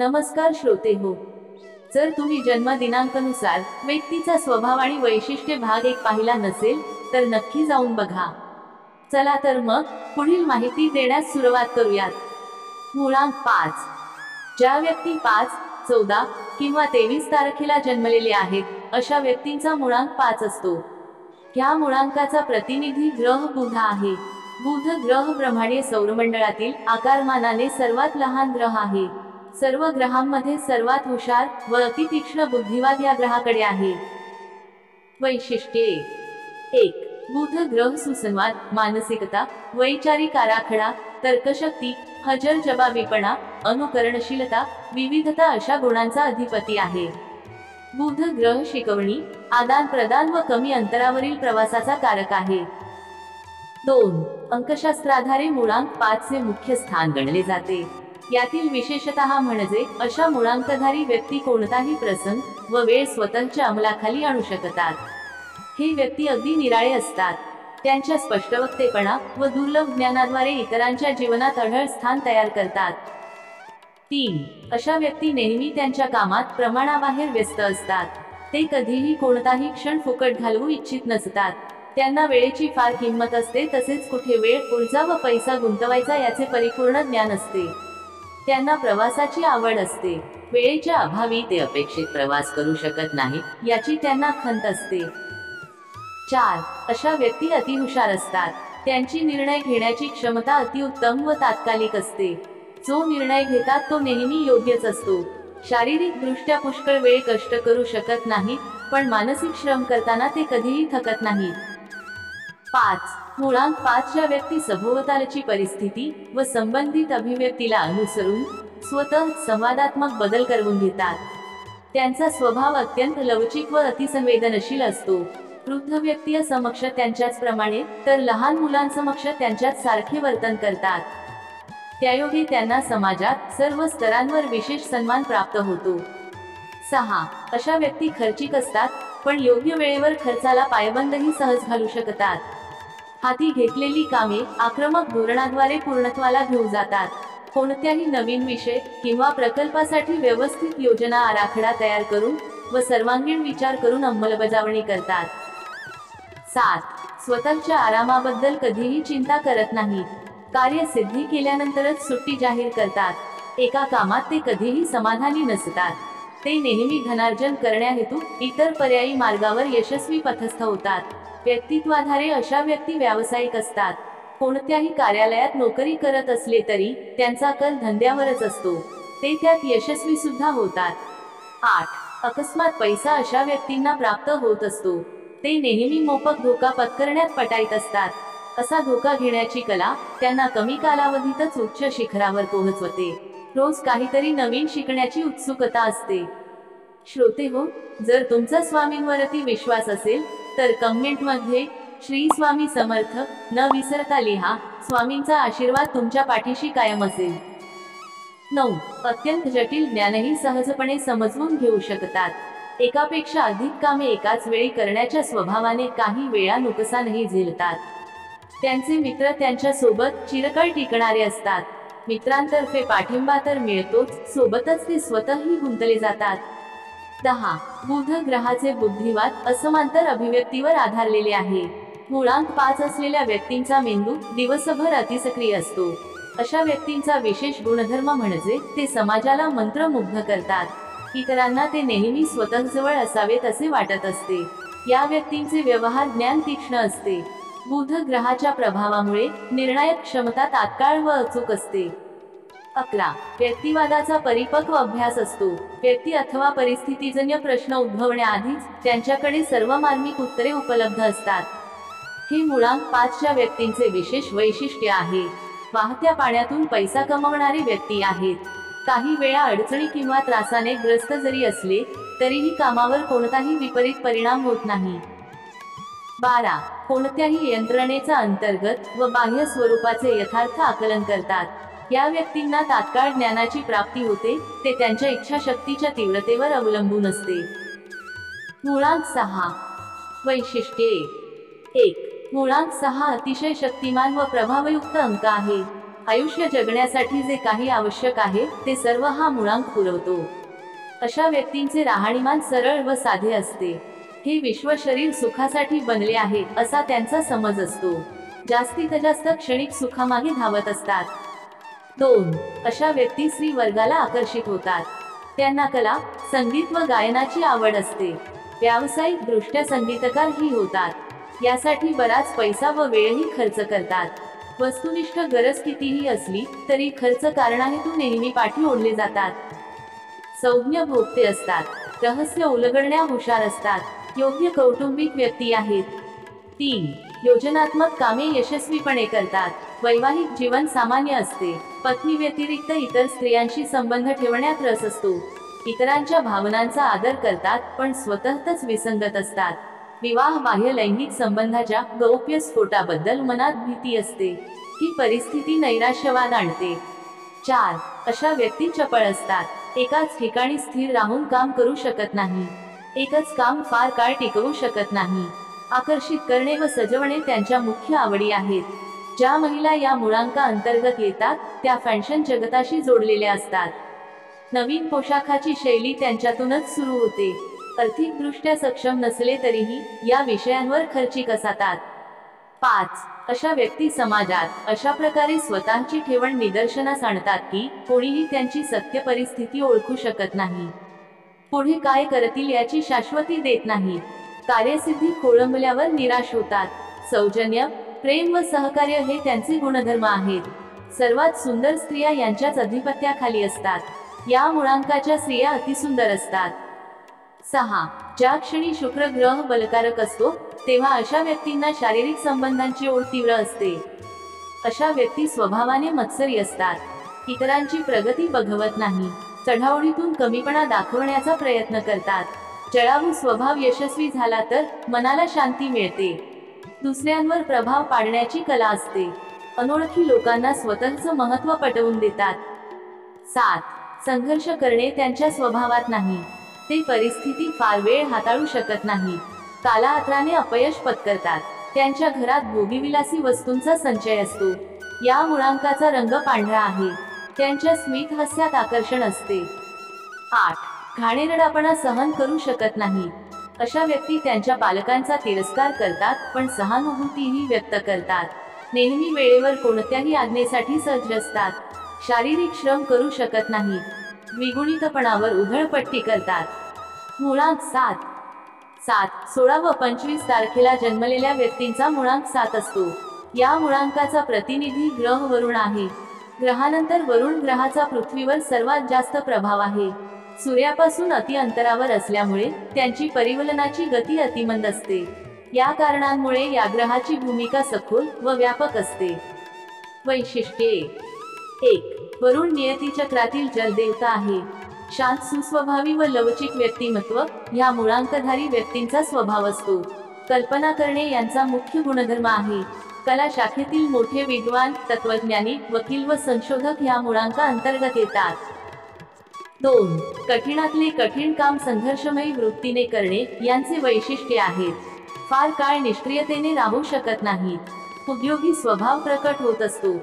नमस्कार श्रोते हो. जर तुम्ही जन्म दिनांकानुसार व्यक्तीचा स्वभाव आणि वैशिष्ट्ये भाग 1 पाहिला नसेल तर नक्की जाऊन बघा. चला तर मग पुढील माहिती देण्यास सुरुवात करूयात. मुळांक 5. ज्या व्यक्ती 5, 14 किंवा 23 तारखेला जन्मलेले आहेत अशा व्यक्तींचा मुळांक 5 असतो. ह्या मुळांकाचा प्रतिनिधी ग्रह बुध आहे. बुध ग्रह ब्रह्मांडीय सौरमंडळातील आकारमानाने सर्वात लहान ग्रह आहे. सर्व ग्रहांमध्ये सर्वात हुशार व अतितीक्ष्ण बुद्धिवाद या ग्रहाकडे आहे. वैशिष्ट्ये. 1. बुध ग्रह सुसंवाद, मानसिकता, वैचारिक आराखडा, तर्कशक्ती, हजरजबाबीपणा, अनुकरणशीलता, विविधता अशा गुणांचा अधिपती आहे. बुध ग्रह शिकवणी, आदान-प्रदान व कमी अंतरावरील प्रवासाचा कारक आहे. 2. अंकशास्त्राधारे मुळांक 5 चे मुख्य स्थान गणले जाते. यातील विशेषतः म्हणजे अशा मुळांकधारी व्यक्ती कोणताही प्रसंग व वेळ स्वतःच्या अंमलाखाली आणू शकतात. हे व्यक्ती अगदी निराळे असतात. त्यांच्या स्पष्टवक्तेपणा व दुर्लभ ज्ञानाद्वारे इतरांच्या जीवनात अढळ स्थान तयार करतात. 3. अशा व्यक्ती नेहमी त्यांच्या कामात प्रमाणाबाहेर व्यस्त असतात. ते कधीही कोणताही क्षण फुकट घालवू इच्छित नसतात. त्यांना वेळेची फार किंमत असते, तसेच कुठे वेळ, ऊर्जा व पैसा गुंतवायचा याचे परिपूर्ण ज्ञान असते. त्यांना प्रवासाची आवड असते. वेळेच्या अभावी ते अपेक्षित प्रवास करू शकत नाही याची त्यांना खंत असते. 4. अशा व्यक्ती अतिहुशार असतात. त्यांची निर्णय घेण्याची क्षमता अतिउत्तम व तात्कालिक असते. जो निर्णय घेतात तो नेहमी योग्यच असतो. शारीरिक दृष्ट्या पुष्कळ वेळ कष्ट करू शकत नाहीत, पण मानसिक श्रम करताना ते कधीही थकत नाहीत. 5. मुळांक 5 च्या व्यक्ती सभोवतालची परिस्थिती व संबंधित अभिव्यक्तीला अनुसरून स्वतः संवादात्मक बदल करवून घेतात. त्यांचा स्वभाव अत्यंत लवचिक व अतिसंवेदनशील असतो. वृद्ध व्यक्ती समक्ष त्यांच्याच प्रमाणे तर लहान मुलांसमक्ष त्यांच्याच सारखे वर्तन करतात. त्यायोगे त्यांना समाजात सर्व स्तरांवर विशेष सन्मान प्राप्त होतो. 6. अशा व्यक्ती खर्चिक असतात, पण योग्य वेळेवर खर्चाला पायबंदही सहज घालू शकतात. हाती घेतलेली कामे आक्रमक धोरणाद्वारे पूर्णत्वाला घेऊन जातात. कोणत्याही नवीन विषय किंवा प्रकल्पासाठी व्यवस्थित योजना आराखडा तयार करून व सर्वांगीण विचार करून अंमलबजावणी करतात. 7. स्वतःच्या आरामाबद्दल कधीही चिंता करत नाहीत. कार्यसिद्धी केल्यानंतरच सुट्टी जाहीर करतात. एका कामात ते कधीही समाधानी नसतात. ते नेहमी धनार्जन करण्याहेतू इतर पर्यायी मार्गावर यशस्वी पथस्थ होतात. व्यक्तित्वाधारे अशा व्यक्ती व्यावसायिक असतात. कोणत्याही कार्यालयात नोकरी करत असले तरी त्यांचा कल धंद्यावरच असतो. ते त्यात यशस्वी सुद्धा होतात. 8. अकस्मात पैसा अशा व्यक्तींना प्राप्त होत असतो. ते नेहमी मोफत धोका पत्करण्यात पटाईत असतात. असा धोका घेण्याची कला त्यांना कमी कालावधीतच उच्च शिखरावर पोहोचवते. रोज काहीतरी नवीन शिकण्याची उत्सुकता असते. श्रोते हो, जर तुमचा स्वामींवरती विश्वास असेल तर कमेंटमध्ये श्री स्वामी समर्थ न विसरता लिहा. स्वामींचा आशीर्वाद तुमच्या पाठीशी कायम असेल. 9. अत्यंत जटिल ज्ञानही सहजपणे समजून घेऊ शकतात. एकापेक्षा अधिक कामे एकाच वेळी करण्याच्या स्वभावाने काही वेळा नुकसानही झेलतात. त्यांचे मित्र त्यांच्या सोबत चिरकाळ टिकणारे असतात. मित्रांतर्फे पाठिंबा तर मिळतोच, सोबतच ते स्वतःही गुंतले जातात. 10. बुध ग्रहाचे बुद्धिवाद असमांतर अभिव्यक्तीवर आधारलेले आहे. मुळांक 5 असलेल्या व्यक्तींचा मेंदू दिवसभर अतिसक्रिय असतो. अशा व्यक्तींचा विशेष गुणधर्म म्हणजे ते समाजाला मंत्रमुग्ध करतात. इतरांना ते नेहमी स्वतःजवळ असावेत असे वाटत असते. या व्यक्तींचे व्यवहार ज्ञान तीक्ष्ण असते. बुध ग्रहाच्या प्रभावामुळे निर्णायक क्षमता तात्काळ व अचूक असते. 11. व्यक्तिवादाचा परिपक्व अभ्यास असतो. व्यक्ती अथवा परिस्थितीजन्य प्रश्न उद्भवण्याआधीच त्यांच्याकडे सर्व मार्मिक उत्तरे उपलब्ध असतात. हे मुळांक 5 च्या व्यक्तींचे विशेष वैशिष्ट्य आहे. वाहत्या पाण्यातून पैसा कमवणारे व्यक्ती आहेत. काही वेळा अडचणी किंवा त्रासाने ग्रस्त जरी असले तरीही कामावर कोणताही विपरीत परिणाम होत नाही. 12. कोणत्याही यंत्रणेचा अंतर्गत व बाह्य स्वरूपाचे यथार्थ आकलन करतात. या व्यक्तींना तात्काळ ज्ञानाची प्राप्ती होते. ते त्यांच्या इच्छाशक्तीच्या तीव्रतेवर अवलंबून असते. मुळांक 6. वैशिष्ट्ये. 1. मुळांक 6 अतिशय शक्तिमान व प्रभावयुक्त अंक आहे. आयुष्य जगण्यासाठी जे काही आवश्यक आहे ते सर्व हा मुळांक पुरवतो. अशा व्यक्तींचे राहणीमान सरळ व साधे असते. हे विश्व शरीर सुखासाठी बनले आहे असा त्यांचा समज असतो. जास्तीत जास्त क्षणिक सुखामागे धावत असतात. 2. अशा व्यक्ती स्त्री वर्गाला आकर्षित होतात. त्यांना कला, संगीत व गायनाची आवड असते. व्यावसायिक दृष्ट्या संगीतकार ही होतात. यासाठी बराच पैसा व वेळही खर्च करतात. वस्तुनिष्ठ गरज कितीही असली तरी खर्च कारणाहेतू नेहमी पाठी ओढले जातात. संज्ञ भोगते असतात. रहस्य उलगडण्या हुशार असतात. योग्य कौटुंबिक व्यक्ती आहेत. 3. योजनात्मक कामे यशस्वीपणे करतात. वैवाहिक जीवन सामान्य असते. पत्नी व्यतिरिक्त इतर स्त्रियांशी संबंध ठेवण्यात रस असतो. इतरांच्या भावनांचा आदर करतात पण स्वतःतच विसंगत असतात. विवाह बाह्य लैंगिक संबंधाच्या गौप्यस्फोटाबद्दल मनात भीती असते. ही परिस्थिती नैराश्यवाद आणते. 4. अशा व्यक्ती चपळ असतात. एकाच ठिकाणी स्थिर राहून काम करू शकत नाही. एकच काम फार काळ टिकवू शकत नाही. आकर्षित करणे व सजवणे त्यांच्या मुख्य आवडी आहेत. ज्या महिला या मुळांका अंतर्गत येतात त्या फॅशन जगताशी जोडलेल्या असतात. नवीन पोशाखाची शैली त्यांच्यातूनच सुरू होते. आर्थिकदृष्ट्या सक्षम नसले तरीही या विषयांवर खर्चिक असतात. 5. अशा व्यक्ती समाजात अशा प्रकारे स्वतःची ठेवण निदर्शनास आणतात की कोणीही त्यांची सत्य परिस्थिती ओळखू शकत नाही. पुढे काय करतील याची शाश्वती देत नाहीत. कार्यसिद्धी खोळंबल्यावर निराश होतात. सौजन्य, प्रेम व सहकार्य हे त्यांचे गुणधर्म आहेत. सर्वात सुंदर स्त्रिया यांच्याच अधिपत्याखाली असतात. या मुळांकाच्या स्त्रिया अतिसुंदर असतात. 6. ज्या क्षणी शुक्र ग्रह बलकारक असतो तेव्हा अशा व्यक्तींना शारीरिक संबंधांची ओढ तीव्र असते. अशा व्यक्ती स्वभावाने मत्सरी असतात. इतरांची प्रगती बघवत नाही. चढाओढीतून कमीपणा दाखवण्याचा प्रयत्न करतात. जळाऊ स्वभाव यशस्वी झाला तर मनाला शांती मिळते. दुसऱ्यांवर प्रभाव पाडण्याची कला असते. अनोळखी लोकांना स्वतःचं महत्त्व पटवून देतात. 7. संघर्ष करणे त्यांच्या स्वभावात नाही. ते परिस्थिती फार वेळ हाताळू शकत नाही. कालांतराने अपयश पत्करतात. त्यांच्या घरात भोगीविलासी वस्तूंचा संचय असतो. या मुळांकाचा रंग पांढरा आहे. त्यांच्या स्मित हास्यात आकर्षण असते. 8. घाणेरडापणा सहन करू शकत नाही. अशा व्यक्ती त्यांच्या पालकांचा तिरस्कार करतात पण सहानुभूतीही व्यक्त करतात. नेहमी वेळेवर कोणत्याही आज्ञेसाठी सज्ज असतात. शारीरिक श्रम करू शकत नाही. द्विगुणितपणावर उधळपट्टी करतात. मुळांक 7. 16 व 25 तारखेला जन्मलेल्या व्यक्तींचा मुळांक 7 असतो. या मुळांकाचा प्रतिनिधी ग्रह वरुण आहे. ग्रहानंतर वरुण ग्रहाचा पृथ्वीवर सर्वात जास्त प्रभाव आहे. सूर्यापासून अति अंतरावर असल्यामुळे त्यांची परिवलनाची गती अतिमंद असते. या कारणांमुळे या ग्रहाची भूमिका सखोल व व्यापक असते. वैशिष्ट्ये. 1. वरुण नियतीचक्रातील जलदेवता आहे. शांत, सुस्वभावी व लवचिक व्यक्तिमत्व ह्या मुळांकधारी व्यक्तींचा स्वभाव असतो. कल्पना करणे यांचा मुख्य गुणधर्म आहे. कला शाखेतील मोठे विद्वान, तत्वज्ञानी, वकील व संशोधक ह्या मुळांका अंतर्गत येतात. 2. कठीणातले कठीण काम संघर्षमयी वृत्तीने करणे यांचे वैशिष्ट्य आहेत. फार काळ निष्क्रियतेने राहू शकत नाहीत. उद्योगी स्वभाव प्रकट होत असतो.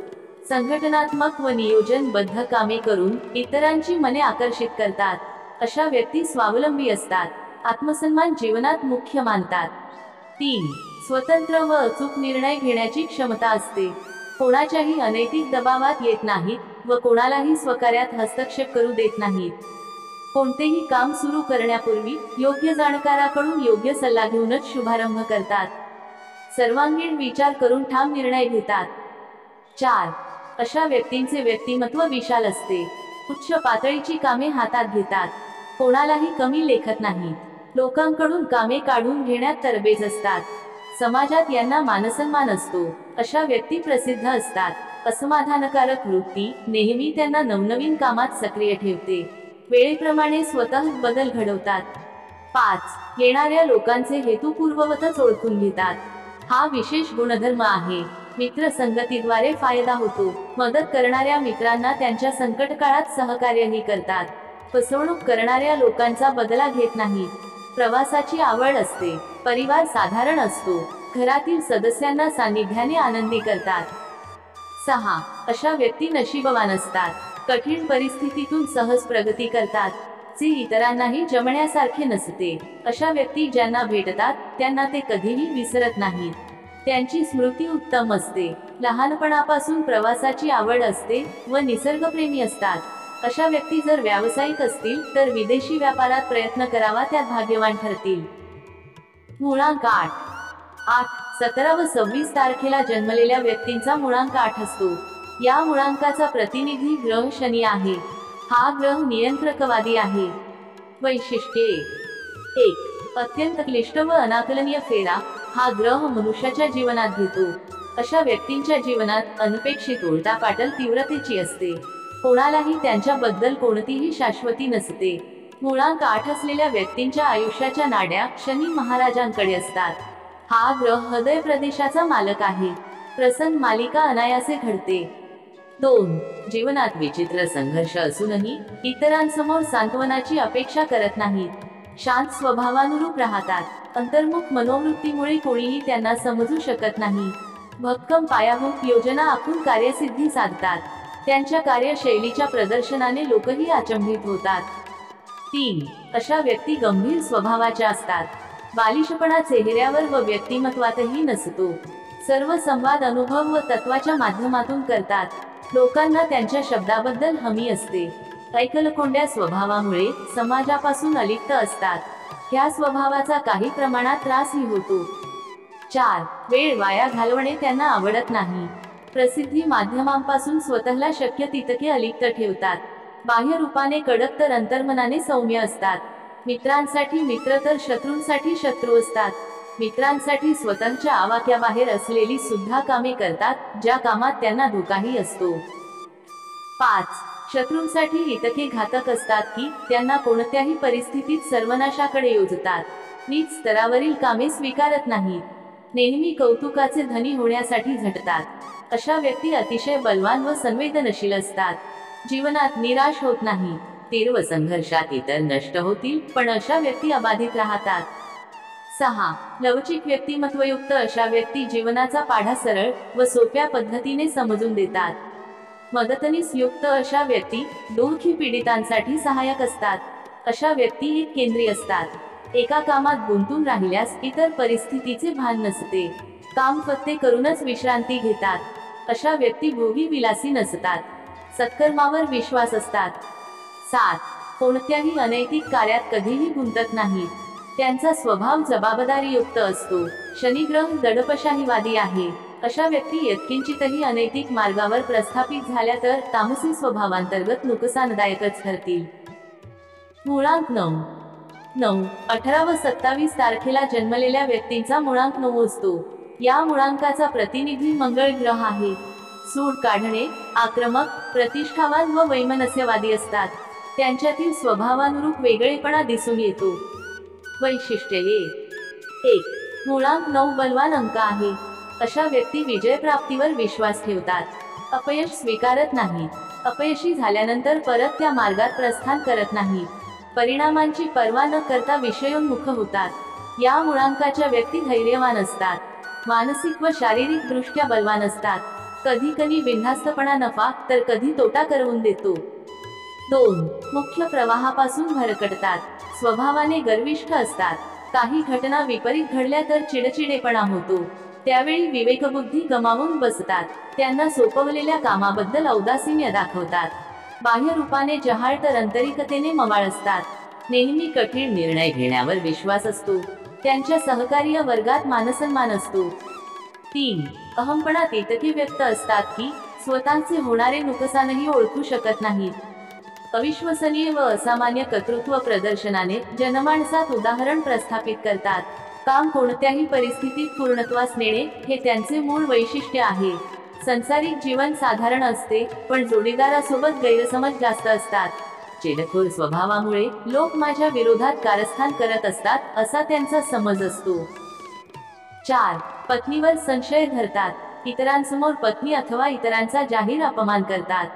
संघटनात्मक व नियोजनबद्ध कामे करून इतरांची मने आकर्षित करतात. अशा व्यक्ती स्वावलंबी असतात. आत्मसन्मान जीवनात मुख्य मानतात. 3. स्वतंत्र व अचूक निर्णय घेण्याची क्षमता असते. कोणाच्याही अनैतिक दबावात येत नाहीत व कोणालाही स्वकार्यात हस्तक्षेप करू देत नाहीत. कोणतेही काम सुरू करण्यापूर्वी योग्य जाणकाराकडून योग्य सल्ला घेऊनच शुभारंभ करतात. सर्वांगीण विचार करून ठाम निर्णय घेतात. 4. अशा व्यक्तींचे व्यक्तिमत्व विशाल असते. उच्च पातळीची कामे हातात घेतात. कोणालाही कमी लेखत नाहीत. लोकांकडून कामे काढून घेण्यात तरबेज असतात. समाजात यांना मानसन्मान असतो. अशा व्यक्ती प्रसिद्ध असतात. असमाधानकारक वृत्ती नेहमी त्यांना नवनवीन कामात सक्रिय ठेवते. वेळेप्रमाणे स्वतः बदल घडवतात. 5. येणाऱ्या लोकांचे हेतू पूर्ववतच ओळखून घेतात. हा विशेष गुणधर्म आहे. मित्र संगतीद्वारे फायदा होतो. मदत करणाऱ्या मित्रांना त्यांच्या संकट काळात सहकार्यही करतात. फसवणूक करणाऱ्या लोकांचा बदला घेत नाही. प्रवासाची आवड असते. परिवार साधारण असतो. घरातील सदस्यांना सानिध्याने आनंदी करतात. 6. अशा व्यक्ती नशीबवान असतात. कठीण परिस्थितीतून सहज प्रगती करतात, जे इतरांनाही जमण्यासारखे नसते. अशा व्यक्ती ज्यांना भेटतात त्यांना ते कधीही विसरत नाहीत. त्यांची स्मृती उत्तम असते. लहानपणापासून प्रवासाची आवड असते व निसर्गप्रेमी असतात. अशा व्यक्ती जर व्यावसायिक असतील तर विदेशी व्यापारात प्रयत्न करावा, त्यात भाग्यवान ठरतील. मुळांक 8. 17 व 26 तारखेला जन्मलेल्या व्यक्तींचा मुळांक 8 असतो. या मुळांकाचा प्रतिनिधी ग्रह शनी आहे. हा ग्रह नियंत्रकवादी आहे. वैशिष्ट्ये. 1. अत्यंत क्लिष्ट व अनाकलनीय फेरा हा ग्रह मनुष्याच्या जीवनात घेतो. अशा व्यक्तींच्या जीवनात अनपेक्षित उलटापालट तीव्रतेची असते. कोणालाही त्यांच्याबद्दल कोणतीही शाश्वती नसते. मुळांक 8 असलेल्या व्यक्तींच्या आयुष्याच्या नाड्या शनी महाराजांकडे असतात. हा ग्रह हृदय प्रदेशाचा मालक आहे. प्रसंग मालिका अनायासे घडते. 2. जीवनात विचित्र संघर्ष असूनही इतरांसमोर सांत्वनाची अपेक्षा करत नाहीत. शांत स्वभावानुरूप राहतात. अंतर्मुख मनोवृत्तीमुळे कोणीही त्यांना समजू शकत नाही. भक्कम पायाभूत योजना आखून कार्यसिद्धी साधतात. त्यांच्या कार्यशैलीच्या प्रदर्शनाने लोकही अचंबित होतात. 3. अशा व्यक्ती गंभीर स्वभावाच्या असतात. बालिशपणा चेहऱ्यावर व व्यक्तिमत्वातही नसतो. सर्व संवाद अनुभव व तत्वाच्या माध्यमातून करतात. लोकांना त्यांच्या शब्दाबद्दल हमी असते. ऐकलकोंड्या स्वभावामुळे समाजापासून अलिप्त असतात. ह्या स्वभावाचा काही प्रमाणात त्रासही होतो. 4. वेळ वाया घालवणे त्यांना आवडत नाही. प्रसिद्धी माध्यमांपासून स्वतःला शक्य तितके अलिप्त ठेवतात. बाह्य रूपाने कडक तर अंतर्मनाने सौम्य असतात. मित्रांसाठी मित्र तर शत्रूंसाठी शत्रू असतात. मित्रांसाठी स्वतःच्या आवाक्याबाहेर असलेली सुद्धा कामे करतात, ज्या कामात त्यांना धोकाही असतो. 5. शत्रूंसाठी इतके घातक असतात की त्यांना कोणत्याही परिस्थितीत सर्वनाशाकडे योजतात. नीच स्तरावरील कामे स्वीकारत नाहीत. नेहमी कौतुकाचे धनी होण्यासाठी झटतात. अशा व्यक्ती अतिशय बलवान व संवेदनशील असतात. जीवनात निराश होत नाही. तीव्र संघर्षात इतर नष्ट होतील, पण अशा व्यक्ती अबाधित राहतात. 6. लवचिक व्यक्तिमत्वयुक्त अशा व्यक्ती जीवनाचा पाढा सरळ व सोप्या पद्धतीने समजून देतात. मदतनीस युक्त अशा व्यक्ती दुःखी पीडितांसाठी सहाय्यक असतात. अशा व्यक्ती एक केंद्री असतात. एका कामात गुंतून राहिल्यास इतर परिस्थितीचे भान नसते. काम फत्ते करूनच विश्रांती घेतात. अशा व्यक्ती भोगी विलासी नसतात. सत्कर्मावर विश्वास असतात. 7. कोणत्याही अनैतिक कार्यात कधीही गुंतत नाहीत. त्यांचा स्वभाव जबाबदारीयुक्त असतो. शनिग्रह दडपशाहीवादी आहे. अशा व्यक्ती यत्किंचितही अनैतिक मार्गावर प्रस्थापित झाल्या तर तामसी स्वभावांतर्गत नुकसानदायकच ठरतील. मुळांक 9. 18 व 27 तारखेला जन्मलेल्या व्यक्तींचा मुळांक 9 असतो. या मुळांकाचा प्रतिनिधी मंगळ ग्रह आहे. सूड काढणे, आक्रमक, प्रतिष्ठावान व वैमनस्यवादी असतात. त्यांच्यातील स्वभावानुरूप वेगळेपणा दिसून येतो. वैशिष्ट्ये. 1. मुळांक 9 बलवान अंक आहे. अशा व्यक्ती विजयप्राप्तीवर विश्वास ठेवतात. अपयश स्वीकारत नाहीत. अपयशी झाल्यानंतर परत त्या मार्गात प्रस्थान करत नाहीत. परिणामांची पर्वा न करता विषयोन्मुख होतात. या मुळांकाच्या व्यक्ती धैर्यवान असतात. मानसिक व शारीरिक दृष्ट्या बलवान असतात. कधी कधी बिनधास्तपणा नफा तर कधी तोटा करवून देतो. 2. मुख्य प्रवाहापासून भरकटतात. स्वभावाने गर्विष्ठ असतात. काही घटना विपरीत घडल्या तर चिडचिडेपणा होतो. त्यावेळी विवेकबुद्धी गमावून बसतात. त्यांना सोपवलेल्या कामाबद्दल औदासिन्य दाखवतात. बाह्य रूपाने जहाळ तर आंतरिकतेने मवाळ असतात. नेहमी कठीण निर्णय घेण्यावर विश्वास असतो. त्यांच्या सहकार्य वर्गात मानसन्मान असतो. 3. अहंपणात इतके व्यक्त असतात की स्वतःचे होणारे नुकसानही ओळखू शकत नाहीत. अविश्वसनीय व असामान्य कर्तृत्व प्रदर्शनाने जनमानसात उदाहरण प्रस्थापित करतात. काम कोणत्याही परिस्थितीत पूर्णत्वास नेणे हे त्यांचे मूळ वैशिष्ट्य आहे. संसारिक जीवन साधारण असते, पण जोडीदारासोबत गैरसमज जास्त असतात. चिडखोर स्वभावामुळे लोक माझ्या विरोधात कारस्थान करत असतात, असा त्यांचा समज असतो. 4. पत्नीवर संशय धरतात. इतरांसमोर पत्नी अथवा इतरांचा जाहीर अपमान करतात.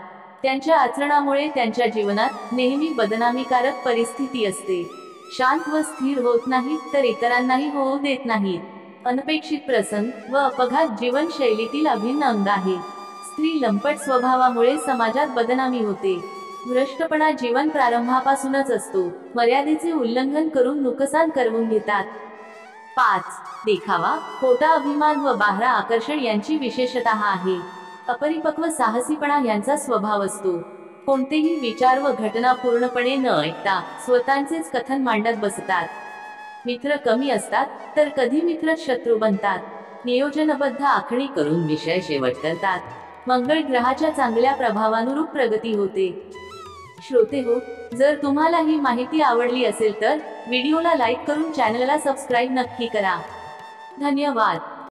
त्यांच्या आचरणामुळे त्यांच्या जीवनात नेहमी बदनामीकारक परिस्थिती असते. शांत व स्थिर होत नाहीत तर इतरांनाही होऊ देत नाहीत. अनपेक्षित प्रसंग व अपघात जीवनशैलीतील अभिन्न अंग आहे. स्त्री लंपट स्वभावामुळे समाजात बदनामी होते. भ्रष्टपणा जीवन प्रारंभापासूनच असतो. मर्यादेचे उल्लंघन करून नुकसान करवून घेतात. 5. देखावा, खोटा अभिमान व बाह्य आकर्षण यांची विशेषता आहे. अपरिपक्व साहसीपणा यांचा स्वभाव असतो. कोणतेही विचार व घटना पूर्णपणे न ऐकता स्वतःचेच कथन मांडत बसतात. मित्र कमी असतात तर कधी मित्रच शत्रू बनतात. नियोजनबद्ध आखणी करून विषय शेवट करतात. मंगळ ग्रहाच्या चांगल्या प्रभावानुरूप प्रगती होते. श्रोतेहो, जर तुम्हाला ही माहिती आवडली असेल तर व्हिडिओला लाईक करून चॅनलला सबस्क्राईब नक्की करा. धन्यवाद.